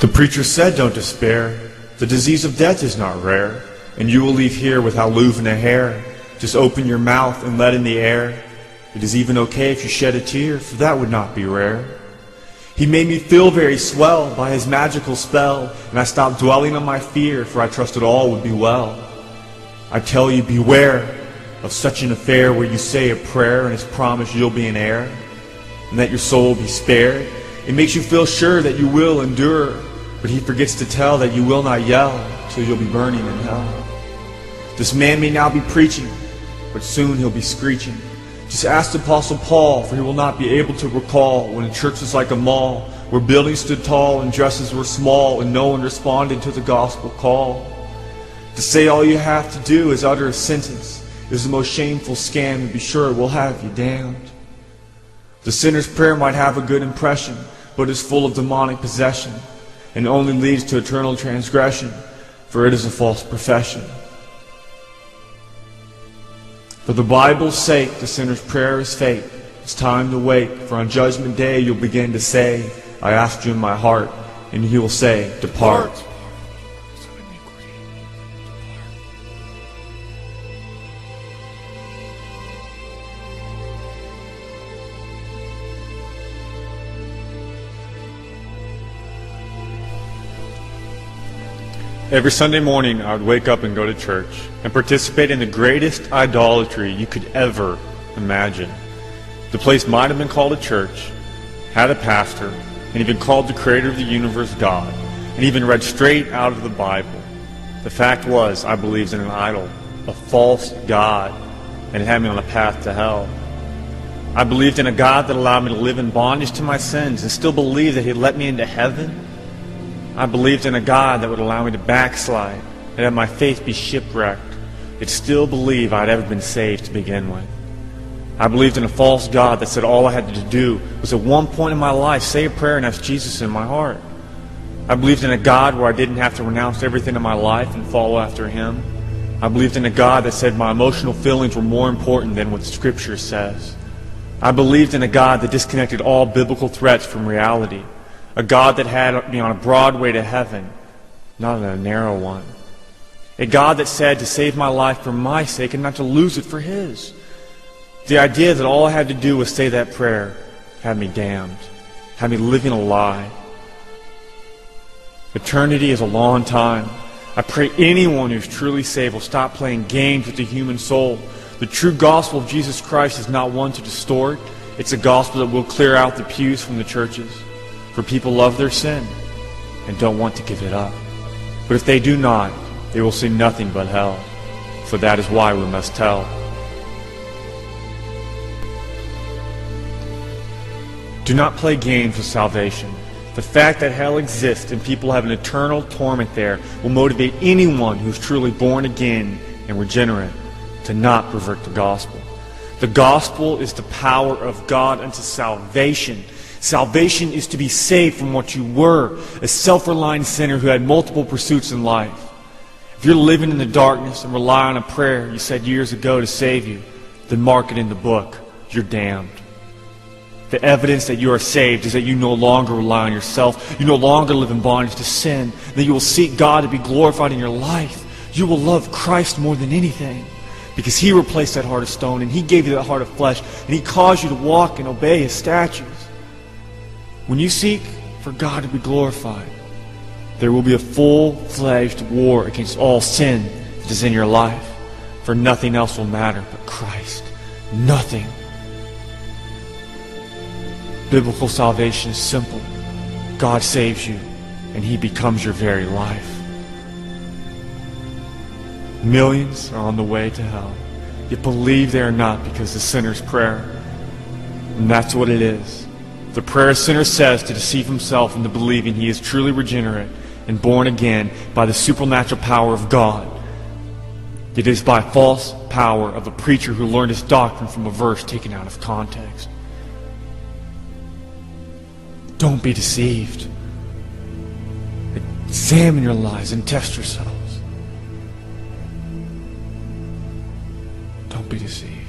The preacher said, don't despair. The disease of death is not rare, and you will leave here without losing a hair. Just open your mouth and let in the air. It is even okay if you shed a tear, for that would not be rare. He made me feel very swell by his magical spell, and I stopped dwelling on my fear, for I trusted all would be well. I tell you, beware of such an affair where you say a prayer and it's promised you'll be an heir, and that your soul will be spared. It makes you feel sure that you will endure, but he forgets to tell that you will not yell till you'll be burning in hell. This man may now be preaching, but soon he'll be screeching. Just ask the Apostle Paul, for he will not be able to recall when the church was like a mall, where buildings stood tall and dresses were small, and no one responded to the gospel call. To say all you have to do is utter a sentence is the most shameful scam, and be sure it will have you damned. The sinner's prayer might have a good impression, but is full of demonic possession, and only leads to eternal transgression, for it is a false profession. For the Bible's sake, the sinner's prayer is fate. It's time to wake, for on Judgment Day you'll begin to say, I asked you in my heart, and he will say, depart. Every Sunday morning, I would wake up and go to church and participate in the greatest idolatry you could ever imagine. The place might have been called a church, had a pastor, and even called the creator of the universe God, and even read straight out of the Bible. The fact was, I believed in an idol, a false God, and it had me on a path to hell. I believed in a God that allowed me to live in bondage to my sins and still believed that He'd let me into heaven. I believed in a God that would allow me to backslide and have my faith be shipwrecked, yet still believe I'd ever been saved to begin with. I believed in a false God that said all I had to do was at one point in my life say a prayer and ask Jesus in my heart. I believed in a God where I didn't have to renounce everything in my life and follow after Him. I believed in a God that said my emotional feelings were more important than what Scripture says. I believed in a God that disconnected all biblical threats from reality. A God that had me on a broad way to heaven, not on a narrow one. A God that said to save my life for my sake and not to lose it for His. The idea that all I had to do was say that prayer had me damned, had me living a lie. Eternity is a long time. I pray anyone who's truly saved will stop playing games with the human soul. The true gospel of Jesus Christ is not one to distort. It's a gospel that will clear out the pews from the churches. For people love their sin and don't want to give it up. But if they do not, they will see nothing but hell. For that is why we must tell. Do not play games with salvation. The fact that hell exists and people have an eternal torment there will motivate anyone who is truly born again and regenerate to not pervert the gospel. The gospel is the power of God unto salvation. Salvation is to be saved from what you were, a self-reliant sinner who had multiple pursuits in life. If you're living in the darkness and rely on a prayer you said years ago to save you, then mark it in the book. You're damned. The evidence that you are saved is that you no longer rely on yourself. You no longer live in bondage to sin. That you will seek God to be glorified in your life. You will love Christ more than anything, because He replaced that heart of stone and He gave you that heart of flesh, and He caused you to walk and obey His statutes. When you seek for God to be glorified, there will be a full-fledged war against all sin that is in your life, for nothing else will matter but Christ. Nothing. Biblical salvation is simple. God saves you, and He becomes your very life. Millions are on the way to hell, yet believe they are not because the sinner's prayer. And that's what it is. The prayer a sinner says to deceive himself into believing he is truly regenerate and born again by the supernatural power of God. It is by false power of a preacher who learned his doctrine from a verse taken out of context. Don't be deceived. Examine your lives and test yourselves. Don't be deceived.